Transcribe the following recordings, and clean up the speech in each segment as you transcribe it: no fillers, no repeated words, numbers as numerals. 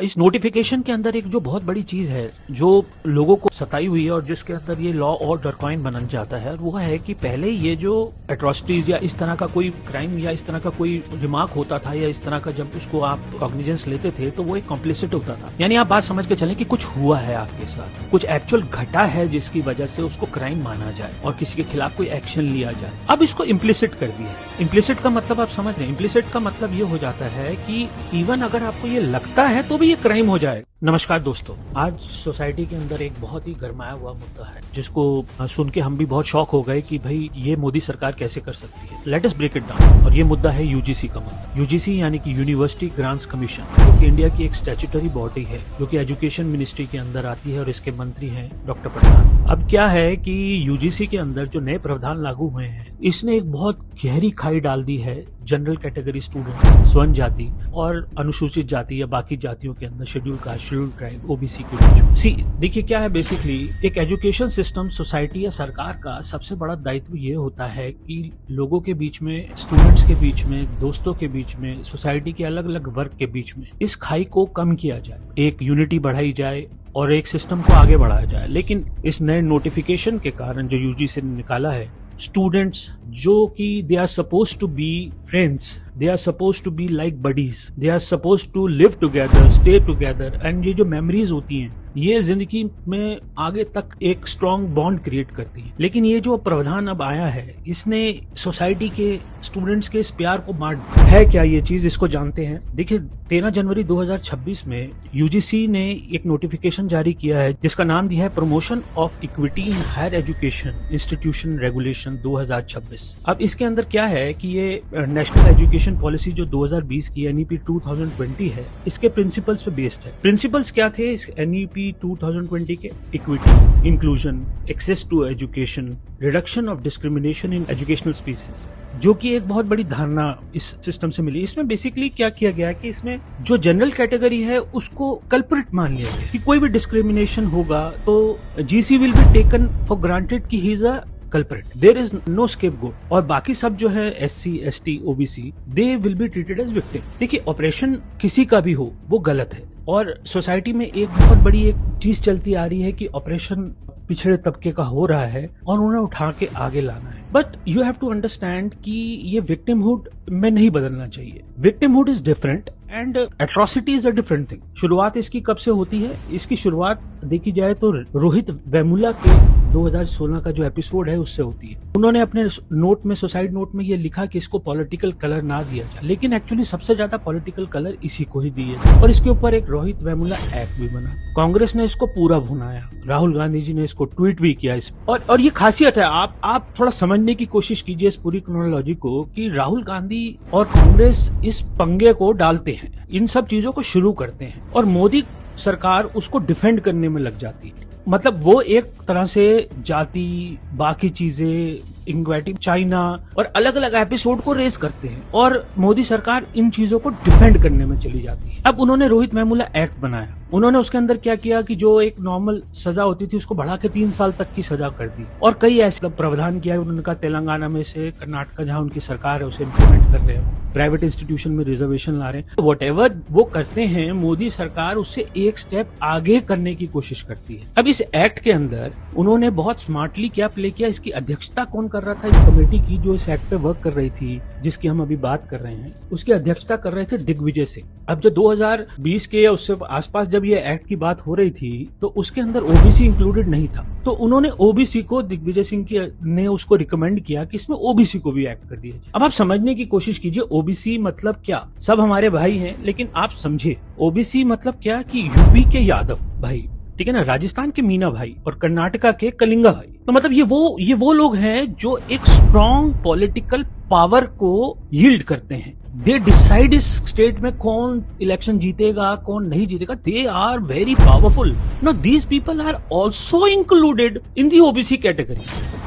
इस नोटिफिकेशन के अंदर एक जो बहुत बड़ी चीज है जो लोगों को सताई हुई है और जिसके अंदर ये लॉ और डरकॉइन बनना चाहता है वो है कि पहले ये जो एट्रोसिटीज या इस तरह का कोई क्राइम या इस तरह का कोई रिमार्क होता था या इस तरह का जब उसको आप कॉग्निजेंस लेते थे तो वो एक कॉम्प्लिसिट होता था। यानी आप बात समझ के चलें कि कुछ हुआ है आपके साथ, कुछ एक्चुअल घटा है जिसकी वजह से उसको क्राइम माना जाए और किसी के खिलाफ कोई एक्शन लिया जाए। अब इसको इम्प्लिसिट कर दिया है। इम्प्लिसिट का मतलब आप समझ रहे हैं, इम्प्लिसिट का मतलब ये हो जाता है कि इवन अगर आपको ये लगता है तो भी ये क्राइम हो जाए। नमस्कार दोस्तों, आज सोसाइटी के अंदर एक बहुत ही गरमाया हुआ मुद्दा है जिसको सुन के हम भी बहुत शॉक हो गए कि भाई ये मोदी सरकार कैसे कर सकती है। Let us break it down. और ये मुद्दा है यूजीसी का मुद्दा। यूजीसी यानी कि यूनिवर्सिटी ग्रांट्स कमीशन, जो कि इंडिया की एक स्टैट्यूटरी बॉडी है जो कि एजुकेशन मिनिस्ट्री के अंदर आती है और इसके मंत्री हैं डॉक्टर प्रधान। अब क्या है कि यूजीसी के अंदर जो नए प्रावधान लागू हुए हैं इसने एक बहुत गहरी खाई डाल दी है जनरल कैटेगरी स्टूडेंट, स्वर्ण जाति और अनुसूचित जाति या बाकी जातियों के अंदर schedule caste, schedule tribe, OBC के बीच। देखिए क्या है, बेसिकली एक एजुकेशन सिस्टम, सोसाइटी या सरकार का सबसे बड़ा दायित्व ये होता है कि लोगों के बीच में, स्टूडेंट्स के बीच में, दोस्तों के बीच में, सोसाइटी के अलग अलग वर्ग के बीच में इस खाई को कम किया जाए, एक यूनिटी बढ़ाई जाए और एक सिस्टम को आगे बढ़ाया जाए। लेकिन इस नए नोटिफिकेशन के कारण जो यूजीसी ने निकाला है, स्टूडेंट्स जो कि they are suppose to be friends, they are suppose to be like buddies, they are suppose to live together, stay together, and ये जो मेमोरीज होती हैं ये जिंदगी में आगे तक एक स्ट्रॉन्ग बॉन्ड क्रिएट करती है। लेकिन ये जो प्रावधान अब आया है इसने सोसाइटी के स्टूडेंट्स के इस प्यार को मार दिया है। क्या ये चीज, इसको जानते हैं। देखिए 13 जनवरी 2026 में यूजीसी ने एक नोटिफिकेशन जारी किया है जिसका नाम दिया है promotion of equity in higher education institution regulation 2026। अब इसके अंदर क्या है कि ये नेशनल एजुकेशन पॉलिसी जो 2020 की एनईपी 2020 है इसके प्रिंसिपल्स पे बेस्ड है। प्रिंसिपल्स क्या थे इस एनईपी 2020 के? Equity, inclusion, access to education, reduction of discrimination in educational species, जो कि एक बहुत बड़ी धारणा इस सिस्टम से मिली। इसमें बेसिकली क्या किया गया कि इसमें जो जनरल कैटेगरी है उसको कल्प्रिट मान लिया गया कि कोई भी डिस्क्रिमिनेशन होगा तो GC will be taken for granted कि he is a culprit, there is no scapegoat, और बाकी सब जो है SC, ST, OBC, they will be treated as victim. देखिए ऑपरेशन किसी का भी हो वो गलत है और सोसाइटी में एक बहुत बड़ी एक चीज चलती आ रही है कि ऑपरेशन पिछड़े तबके का हो रहा है और उन्हें उठा के आगे लाना है। But you have to understand कि ये विक्टिमहुड में नहीं बदलना चाहिए। Victimhood is different and atrocity is a different thing. शुरुआत इसकी कब से होती है? इसकी शुरुआत देखी जाए तो रोहित वेमुला के 2016 का जो एपिसोड है उससे होती है। उन्होंने अपने नोट में, सुसाइड नोट में ये लिखा कि इसको पॉलिटिकल कलर ना दिया जाए, लेकिन एक्चुअली सबसे ज्यादा पॉलिटिकल कलर इसी को ही दिए और इसके ऊपर एक रोहित वेमुला एक्ट भी बना। कांग्रेस ने इसको पूरा भुनाया, राहुल गांधी जी ने इसको ट्वीट भी किया और ये खासियत है। आप थोड़ा समझने की कोशिश कीजिए इस पूरी क्रोनोलॉजी को कि राहुल गांधी और कांग्रेस इस पंगे को डालते हैं, इन सब चीजों को शुरू करते हैं और मोदी सरकार उसको डिफेंड करने में लग जाती है। मतलब वो एक तरह से जाति, बाकी चीजें, इक्विटी, चाइना और अलग अलग एपिसोड को रेज करते हैं और मोदी सरकार इन चीजों को डिफेंड करने में चली जाती है। अब उन्होंने रोहित वेमुला एक्ट बनाया। उन्होंने उसके अंदर क्या किया कि जो एक नॉर्मल सजा होती थी उसको बढ़ा के 3 साल तक की सजा कर दी और कई ऐसे प्रावधान किया। उन्होंने कहा तेलंगाना में से कर्नाटक जहां उनकी सरकार है उसे इम्प्लीमेंट कर रहे हैं, प्राइवेट इंस्टीट्यूशन में रिजर्वेशन ला रहे हैं। व्हाटएवर वो करते हैं मोदी सरकार उससे एक स्टेप आगे करने की कोशिश करती है। अब इस एक्ट के अंदर उन्होंने बहुत स्मार्टली क्या प्ले किया, इसकी अध्यक्षता कौन कर रहा था? इस कमेटी की जो इस एक्ट पे वर्क कर रही थी, जिसकी हम अभी बात कर रहे हैं, उसकी अध्यक्षता कर रहे थे दिग्विजय सिंह। अब जो 2020 के या उससे आसपास जब ये एक्ट की बात हो रही थी तो उसके अंदर ओबीसी इंक्लूडेड नहीं था, तो उन्होंने ओबीसी को, दिग्विजय सिंह ने उसको रिकमेंड किया कि इसमें ओबीसी को भी ऐड कर दिया जाए। अब आप समझने की कोशिश कीजिए, ओबीसी मतलब क्या? सब हमारे भाई हैं, लेकिन आप समझिए ओबीसी मतलब क्या कि यूपी के यादव भाई, ठीक है ना, राजस्थान के मीना भाई और कर्नाटका के कलिंगा भाई। तो मतलब ये वो लोग हैं जो एक स्ट्रॉन्ग पॉलिटिकल पावर को यील्ड करते हैं। दे डिसाइड इस स्टेट में कौन इलेक्शन जीतेगा, कौन नहीं जीतेगा। They are very powerful. Now these people are also included in the OBC category,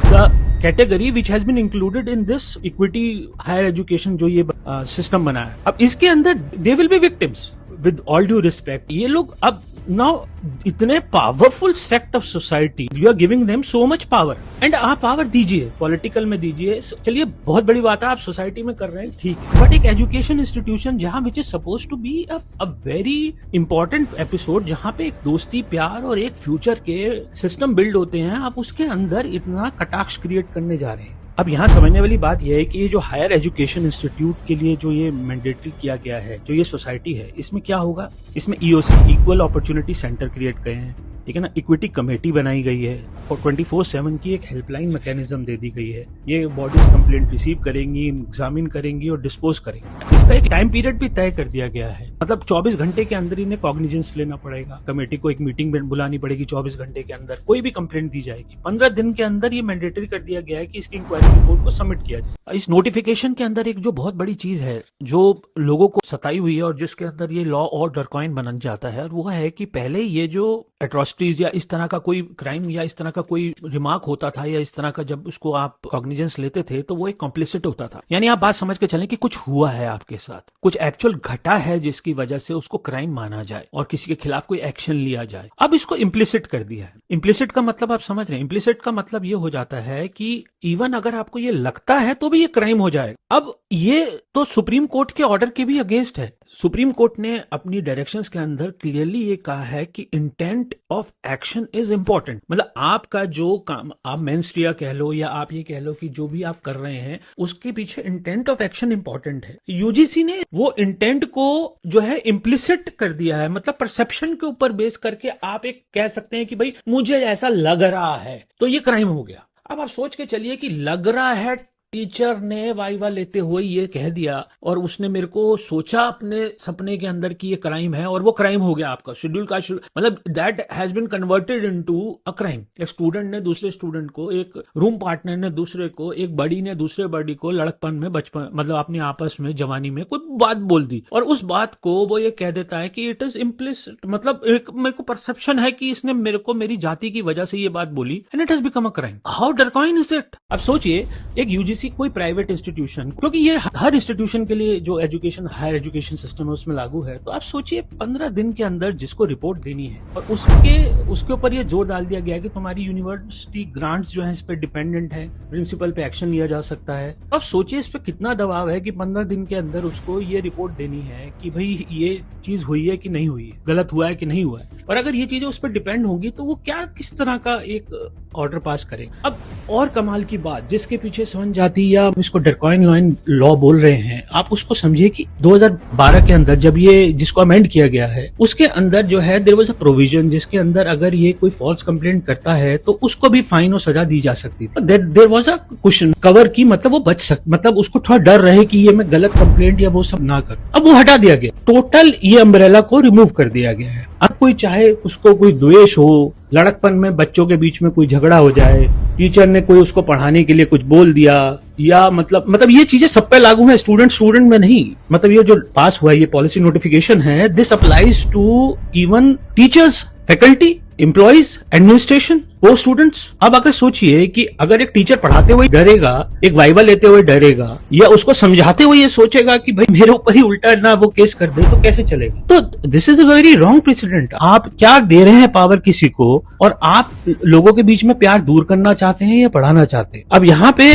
the category which has been included in this equity higher education जो ये सिस्टम बना है। अब इसके अंदर they will be victims with all due respect. ये लोग अब नाउ इतने powerful sect of society, you are giving them so much power, and आप पावर दीजिए, पॉलिटिकल में दीजिए, चलिए बहुत बड़ी बात है, आप सोसाइटी में कर रहे हैं, ठीक है, बट एक एजुकेशन इंस्टीट्यूशन जहां which is suppose to be a very important episode, जहां पे एक दोस्ती, प्यार और एक फ्यूचर के सिस्टम बिल्ड होते हैं, आप उसके अंदर इतना कटाक्ष क्रिएट करने जा रहे हैं। अब यहाँ समझने वाली बात यह है कि ये जो हायर एजुकेशन इंस्टीट्यूट के लिए जो ये मैंडेटरी किया गया है, जो ये सोसाइटी है, इसमें क्या होगा, इसमें EOC, equal opportunity centre create किए हैं, ठीक है ना, इक्विटी कमेटी बनाई गई है और 24/7 की एक हेल्पलाइन मैकेनिज्म दे दी गई है। ये बॉडीज कंप्लेंट रिसीव करेंगी, एग्जामिन करेंगी और डिस्पोज करेंगी। इसका एक टाइम पीरियड भी तय कर दिया गया है, मतलब 24 घंटे के अंदर इन्हें कॉग्निजेंस लेना पड़ेगा, कमेटी को एक मीटिंग बुलानी पड़ेगी, 24 घंटे के अंदर कोई भी कंप्लेंट दी जाएगी, 15 दिन के अंदर ये मैंडेटरी कर दिया गया है कि इसकी इंक्वायरी रिपोर्ट को सबमिट किया जाए। इस नोटिफिकेशन के अंदर एक जो बहुत बड़ी चीज है जो लोगों को सताई हुई है और जिसके अंदर ये लॉ और डरकॉइन बन जाता है, वो है कि पहले ये जो एट्रोसिटीज या इस तरह का कोई क्राइम या इस तरह का कोई रिमार्क होता था या इस तरह का जब उसको आप कॉग्निजेंस लेते थे तो वो एक कॉम्प्लिसिट होता था, यानी आप बात समझ के चलें कि कुछ हुआ है आपके साथ, कुछ एक्चुअल घटा है जिसकी वजह से उसको क्राइम माना जाए और किसी के खिलाफ कोई एक्शन लिया जाए। अब इसको इम्प्लिसिट कर दिया है। इम्प्लिसिट का मतलब आप समझ रहे हैं, इम्प्लिसिट का मतलब ये हो जाता है कि इवन अगर आपको ये लगता है तो भी ये क्राइम हो जाएगा। अब ये तो सुप्रीम कोर्ट के ऑर्डर के भी अगेंस्ट है। सुप्रीम कोर्ट ने अपनी डायरेक्शंस के अंदर क्लियरली ये कहा है कि intent of action is important, मतलब आपका जो काम, आप मेंस्ट्रिया कह लो या आप ये कह लो कि जो भी आप कर रहे हैं उसके पीछे इंटेंट ऑफ एक्शन इंपॉर्टेंट है। यूजीसी ने वो इंटेंट को जो है इम्प्लिसिट कर दिया है, मतलब परसेप्शन के ऊपर बेस करके आप एक कह सकते हैं कि भाई मुझे ऐसा लग रहा है तो ये क्राइम हो गया। अब आप सोच के चलिए कि लग रहा है, टीचर ने वाइवा लेते हुए ये कह दिया और उसने मेरे को सोचा अपने सपने के अंदर कि ये क्राइम है और वो क्राइम हो गया आपका शेड्यूल का, मतलब that has been converted into a crime. एक स्टूडेंट ने दूसरे स्टूडेंट को, एक रूम पार्टनर ने दूसरे को, एक बड़ी ने दूसरे बड़ी को लड़कपन में, बचपन मतलब अपनी आपस में जवानी में कोई बात बोल दी और उस बात को वो ये कह देता है कि इट इज इम्प्लिसिट, मतलब मेरे को परसेप्शन है कि इसने मेरे को मेरी जाति की वजह से ये बात बोली and it has become a crime. How draconian is it? अब सोचिए एक यूजीसी कोई प्राइवेट इंस्टीट्यूशन, क्योंकि ये हर इंस्टीट्यूशन के लिए जो एजुकेशन, हायर एजुकेशन सिस्टम है उसमें लागू है, तो आप सोचिए 15 दिन के अंदर जिसको रिपोर्ट देनी है और उसके ऊपर ये जोर डाल दिया गया है कि तुम्हारी यूनिवर्सिटी ग्रांट्स जो है इस पे डिपेंडेंट है, प्रिंसिपल पे एक्शन लिया जा सकता है। अब सोचिए इस पे कितना दबाव है कि 15 दिन के अंदर उसको ये रिपोर्ट देनी है कि भाई ये चीज हुई है कि नहीं हुई है, गलत हुआ है कि नहीं हुआ है, और अगर ये चीजें उस पर डिपेंड होंगी तो वो क्या किस तरह का एक ऑर्डर पास करे। अब और कमाल की बात जिसके पीछे समझ जाती, या इसको डरकॉइन लॉ बोल रहे हैं, आप उसको समझिए कि 2012 के अंदर जब ये जिसको अमेंड किया गया है उसके अंदर जो है देयर वाज अ प्रोविजन जिसके अंदर अगर ये कोई फॉल्स कंप्लेंट करता है तो उसको भी फाइन और सजा दी जा सकती थी। There was a question cover की, मतलब वो बच मतलब उसको थोड़ा डर रहे कि ये मैं गलत कंप्लेंट या वो सब ना करूं। अब वो हटा दिया गया, टोटल ये अम्ब्रेला को रिमूव कर दिया गया है। अब कोई चाहे उसको कोई द्वेष हो, लड़कपन में बच्चों के बीच में कोई झगड़ा हो जाए, टीचर ने कोई उसको पढ़ाने के लिए कुछ बोल दिया, या मतलब ये चीजें सब पे लागू है, स्टूडेंट में नहीं। मतलब ये जो पास हुआ है, ये पॉलिसी नोटिफिकेशन है, this applies to even teachers, faculty, employees, administration, वो स्टूडेंट्स। अब अगर सोचिए कि अगर एक टीचर पढ़ाते हुए डरेगा, एक वाइवा लेते हुए डरेगा, या उसको समझाते हुए ये सोचेगा कि भाई मेरे ऊपर ही उल्टा ना वो केस कर दे, तो कैसे चलेगा? तो this is a very wrong president. आप क्या दे रहे हैं पावर किसी को, और आप लोगों के बीच में प्यार दूर करना चाहते हैं या बढ़ाना चाहते हैं? अब यहाँ पे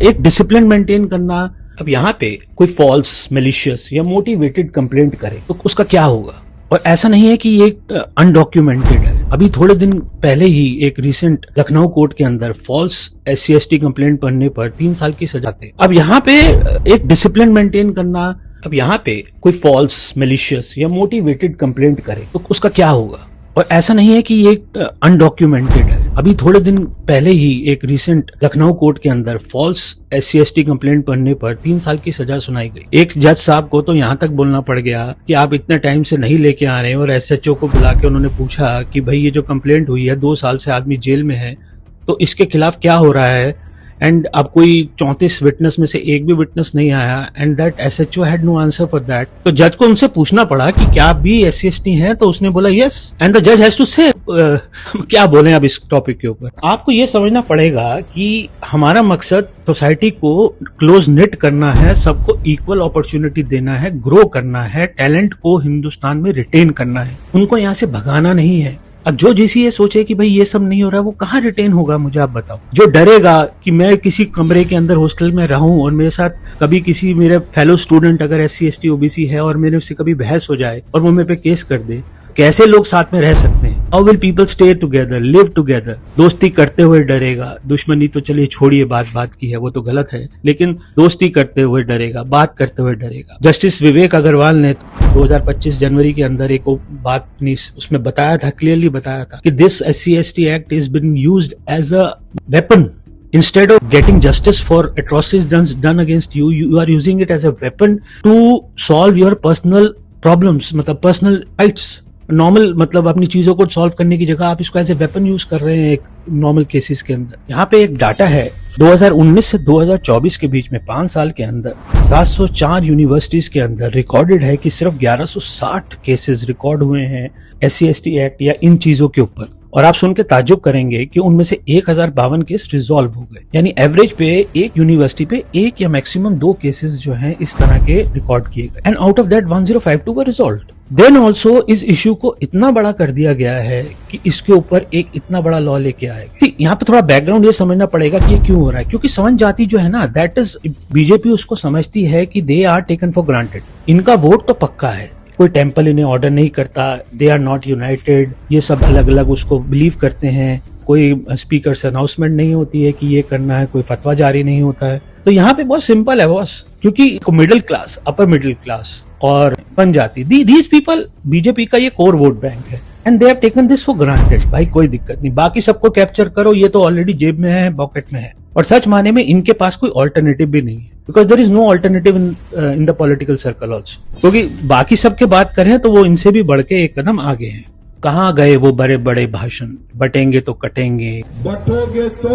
एक डिसिप्लिन मेंटेन करना, अब यहाँ पे कोई फॉल्स, मेलिशियस या मोटिवेटेड कंप्लेंट करे तो उसका क्या होगा? और ऐसा नहीं है कि ये अनडॉक्यूमेंटेड है। अभी थोड़े दिन पहले ही एक रिसेंट लखनऊ कोर्ट के अंदर फॉल्स SC/ST कंप्लेंट पढ़ने पर 3 साल की सजा थे। अब यहाँ पे एक डिसिप्लिन मेंटेन करना, अब यहाँ पे कोई फॉल्स, मेलिशियस या मोटिवेटेड कंप्लेंट करे तो उसका क्या होगा? और ऐसा नहीं है कि ये अनडॉक्यूमेंटेड है। अभी थोड़े दिन पहले ही एक रिसेंट लखनऊ कोर्ट के अंदर फॉल्स SC/ST कंप्लेंट पढ़ने पर 3 साल की सजा सुनाई गई। एक जज साहब को तो यहाँ तक बोलना पड़ गया कि आप इतने टाइम से नहीं लेके आ रहे हैं, और SHO को बुला के उन्होंने पूछा कि भाई ये जो कंप्लेंट हुई है, 2 साल से आदमी जेल में है, तो इसके खिलाफ क्या हो रहा है? एंड अब कोई 34 विटनेस में से एक भी विटनेस नहीं आया, and that SHO had no answer for that. तो जज को उनसे पूछना पड़ा कि क्या आप भी SC/ST हैं? तो उसने बोला यस, एंड द जज हैज टू से क्या बोलें अब इस टॉपिक के ऊपर। आपको ये समझना पड़ेगा कि हमारा मकसद सोसाइटी को क्लोज निट करना है, सबको इक्वल अपॉर्चुनिटी देना है, ग्रो करना है, टैलेंट को हिंदुस्तान में रिटेन करना है, उनको यहाँ से भगाना नहीं है। अब जो जिसी ये सोचे कि भाई ये सब नहीं हो रहा है, वो कहाँ रिटेन होगा, मुझे आप बताओ। जो डरेगा कि मैं किसी कमरे के अंदर हॉस्टल में रहूं और मेरे साथ कभी किसी मेरे फेलो स्टूडेंट अगर SC ST OBC है और मेरे उससे कभी बहस हो जाए और वो मेरे पे केस कर दे, कैसे लोग साथ में रह सकते हैं? How will people stay together, live together? दोस्ती करते हुए डरेगा, दुश्मनी तो चलिए छोड़िए, बात की है, वो तो गलत है, लेकिन दोस्ती करते हुए डरेगा, बात करते हुए डरेगा। जस्टिस विवेक अग्रवाल ने 2025 जनवरी के अंदर एक बात उसमें बताया था, क्लियरली बताया था कि this SC ST act is been used as a weapon. Instead of getting justice for atrocities done against you, you are using it as a weapon to solve your personal problems, मतलब personal fights। Normal मतलब अपनी चीजों को solve करने की जगह आप इसको एज ए वेपन यूज कर रहे हैं एक नॉर्मल केसेस के अंदर। यहाँ पे एक डाटा है 2019 से 2024 के बीच में 5 साल के अंदर 704 यूनिवर्सिटीज के अंदर रिकॉर्डेड है कि सिर्फ 1160 केसेस रिकॉर्ड हुए हैं SC ST एक्ट या इन चीजों के ऊपर। और आप सुन के ताज्जुब करेंगे कि उनमें से 1052 केस रिजॉल्व हो गए, यानी एवरेज पे एक यूनिवर्सिटी पे एक या मैक्सिमम 2 केसेस जो हैं इस तरह के रिकॉर्ड किए गए, and out of that 1052 were resolved. Then also इस इश्यू को इतना बड़ा कर दिया गया है कि इसके ऊपर एक इतना बड़ा लॉ लेके आएगा। यहाँ पे थोड़ा बैकग्राउंड ये समझना पड़ेगा कि ये क्यों हो रहा है, क्योंकि सवर्ण जाति जो है ना, दैट इज बीजेपी उसको समझती है कि they are taken for granted, इनका वोट तो पक्का है, कोई टेम्पल इन्हें ऑर्डर नहीं करता, दे आर नॉट यूनाइटेड, ये सब अलग अलग उसको बिलीव करते हैं, कोई स्पीकर से अनाउंसमेंट नहीं होती है कि ये करना है, कोई फतवा जारी नहीं होता है। तो यहाँ पे बहुत सिंपल है बॉस, क्योंकि middle class, upper middle class और पंजाती, दीज पीपल, बीजेपी का ये कोर वोट बैंक है, and they have taken this for granted. भाई कोई दिक्कत नहीं, बाकी सबको कैप्चर करो, ये तो ऑलरेडी जेब में है, पॉकेट में है, और सच माने में इनके पास कोई ऑल्टरनेटिव भी नहीं है, because there is no alternative in the political circle also. क्योंकि बाकी सबके बात करें तो वो इनसे भी बढ़ के एक कदम आगे हैं। कहाँ गए वो बड़े बड़े भाषण, बटेंगे तो कटेंगे, बटोगे तो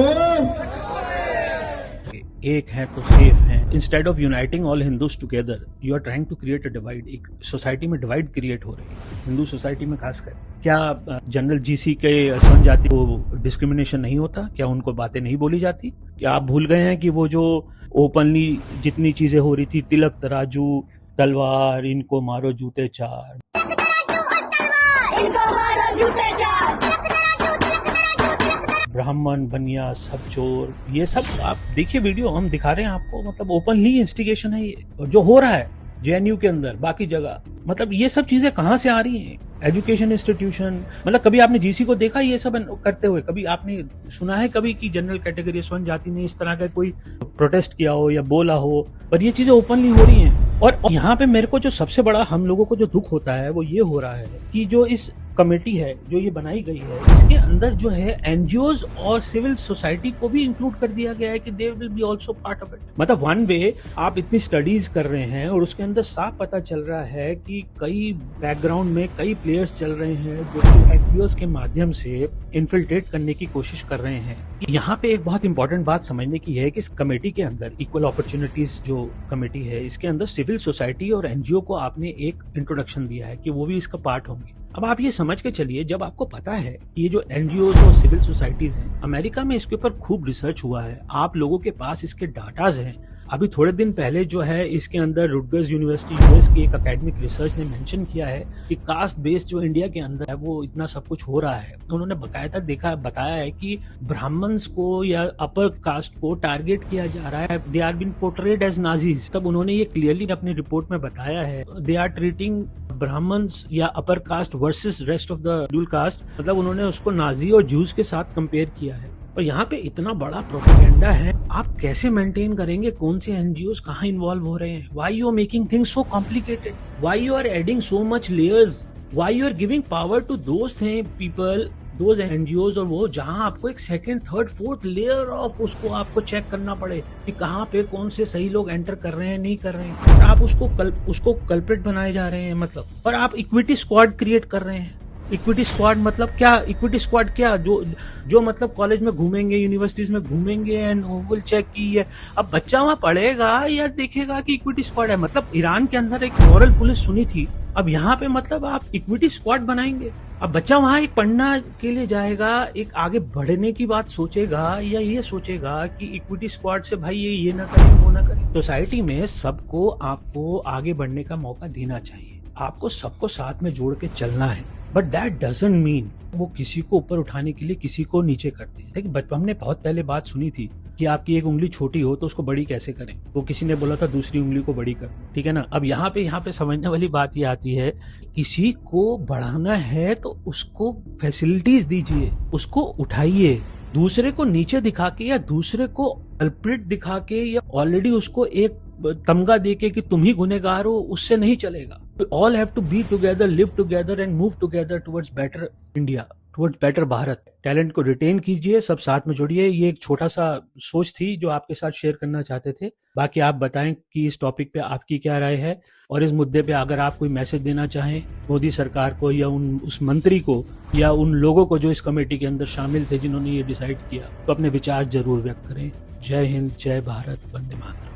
एक है तो सेफ है। Instead of uniting all Hindus together, you are trying to create a divide. एक सोसाइटी में डिवाइड क्रिएट हो रही है, हिंदू सोसाइटी में खासकर। क्या जनरल GC के सवर्ण जाति को डिस्क्रिमिनेशन नहीं होता? क्या उनको बातें नहीं बोली जाती? क्या आप भूल गए हैं कि वो जो ओपनली जितनी चीजें हो रही थी, तिलक तराजू तलवार, इनको मारो जूते चार, ब्राह्मण बनिया सब चोर, ये सब आप देखिए वीडियो, हम दिखा रहे हैं आपको, मतलब ओपनली इंस्टिगेशन है ये, और जो हो रहा है JNU के अंदर, बाकी जगह, मतलब ये सब चीजें कहाँ से आ रही हैं? एजुकेशन इंस्टीट्यूशन, मतलब कभी आपने GC को देखा ये सब करते हुए? कभी आपने सुना है कभी कि जनरल कैटेगरी स्वर्ण जाति ने इस तरह का कोई प्रोटेस्ट किया हो या बोला हो? पर ये चीजें ओपनली हो रही हैं। और यहाँ पे मेरे को जो सबसे बड़ा हम लोगों को जो दुख होता है वो ये हो रहा है कि जो इस कमेटी है जो ये बनाई गई है, इसके अंदर जो है NGOs और सिविल सोसाइटी को भी इंक्लूड कर दिया गया है कि दे will be also part of it. मतलब वन वे आप इतनी स्टडीज कर रहे हैं और उसके अंदर साफ पता चल रहा है कि कई बैकग्राउंड में कई प्लेयर्स चल रहे हैं जो कि NGOs के माध्यम से इन्फिल्ट्रेट करने की कोशिश कर रहे हैं। यहाँ पे एक बहुत इंपॉर्टेंट बात समझने की है कि इस कमेटी के अंदर, इक्वल अपॉर्चुनिटीज जो कमेटी है, इसके अंदर सिविल सोसाइटी और NGO को आपने एक इंट्रोडक्शन दिया है कि वो भी इसका पार्ट होंगे। अब आप ये समझ के चलिए, जब आपको पता है कि ये जो NGOs और सिविल सोसाइटीज हैं, अमेरिका में इसके ऊपर खूब रिसर्च हुआ है, आप लोगों के पास इसके डाटाज हैं। अभी थोड़े दिन पहले जो है इसके अंदर रुटगर्स यूनिवर्सिटी US की एक एकेडमिक रिसर्च ने मेंशन किया है कि कास्ट बेस्ड जो इंडिया के अंदर है वो इतना सब कुछ हो रहा है। तो उन्होंने बकायदा बताया है कि ब्राह्मण्स को या अपर कास्ट को टारगेट किया जा रहा है, they are been portrayed as Nazis. तब उन्होंने ये क्लियरली अपनी रिपोर्ट में बताया है, दे आर ट्रीटिंग ब्राह्मण्स या upper caste versus rest of the schedule caste, मतलब उन्होंने उसको नाजी और जूस के साथ कंपेयर किया है। और यहाँ पे इतना बड़ा प्रोपेगेंडा है, आप कैसे मेंटेन करेंगे? कौन से NGOs कहाँ इन्वॉल्व हो रहे हैं? Why you are making things so complicated? Why you are adding so much layers? Why you are giving power to those people, those NGOs, और वो जहाँ आपको एक second, third, fourth layer of उसको आपको चेक करना पड़े कि कहाँ पे कौन से सही लोग एंटर कर रहे हैं, नहीं कर रहे हैं। आप उसको कल्प्रिट बनाए जा रहे हैं, मतलब, और आप इक्विटी स्क्वाड क्रिएट कर रहे हैं। इक्विटी स्क्वाड मतलब क्या? इक्विटी स्क्वाड क्या? जो मतलब कॉलेज में घूमेंगे, यूनिवर्सिटीज में घूमेंगे एंड विल चेक की है। अब बच्चा वहां पढ़ेगा या देखेगा कि इक्विटी स्क्वाड है। मतलब ईरान के अंदर एक मॉरल पुलिस सुनी थी, अब यहाँ पे मतलब आप इक्विटी स्क्वाड बनाएंगे। अब बच्चा वहां एक पढ़ना के लिए जाएगा, एक आगे बढ़ने की बात सोचेगा या ये सोचेगा कि इक्विटी स्क्वाड से भाई ये ना करें वो ना करें। सोसाइटी में सबको आपको आगे बढ़ने का मौका देना चाहिए, आपको सबको साथ में जोड़ के चलना है, बट दैट डजंट मीन वो किसी को ऊपर उठाने के लिए किसी को नीचे करते हैं। देखिए हमने बहुत पहले बात सुनी थी कि आपकी एक उंगली छोटी हो तो उसको बड़ी कैसे करें, वो किसी ने बोला था दूसरी उंगली को बड़ी कर, ठीक है ना। अब यहाँ पे समझने वाली बात ये आती है, किसी को बढ़ाना है तो उसको फैसिलिटीज दीजिए, उसको उठाइए। दूसरे को नीचे दिखा के या दूसरे को कल्प्रिट दिखा के या ऑलरेडी उसको एक तमगा देके कि तुम ही गुनहगार हो, उससे नहीं चलेगा। All have to be together, live together and move together towards better India, towards better Bharat. Talent को रिटेन कीजिए, सब साथ में जुड़िए। ये एक छोटा सा सोच थी जो आपके साथ शेयर करना चाहते थे। बाकी आप बताएं कि इस टॉपिक पे आपकी क्या राय है, और इस मुद्दे पे अगर आप कोई मैसेज देना चाहें मोदी सरकार को या उस मंत्री को या उन लोगों को जो इस कमेटी के अंदर शामिल थे जिन्होंने ये डिसाइड किया, तो अपने विचार जरूर व्यक्त करें। जय हिंद, जय भारत, वंदे मातरम।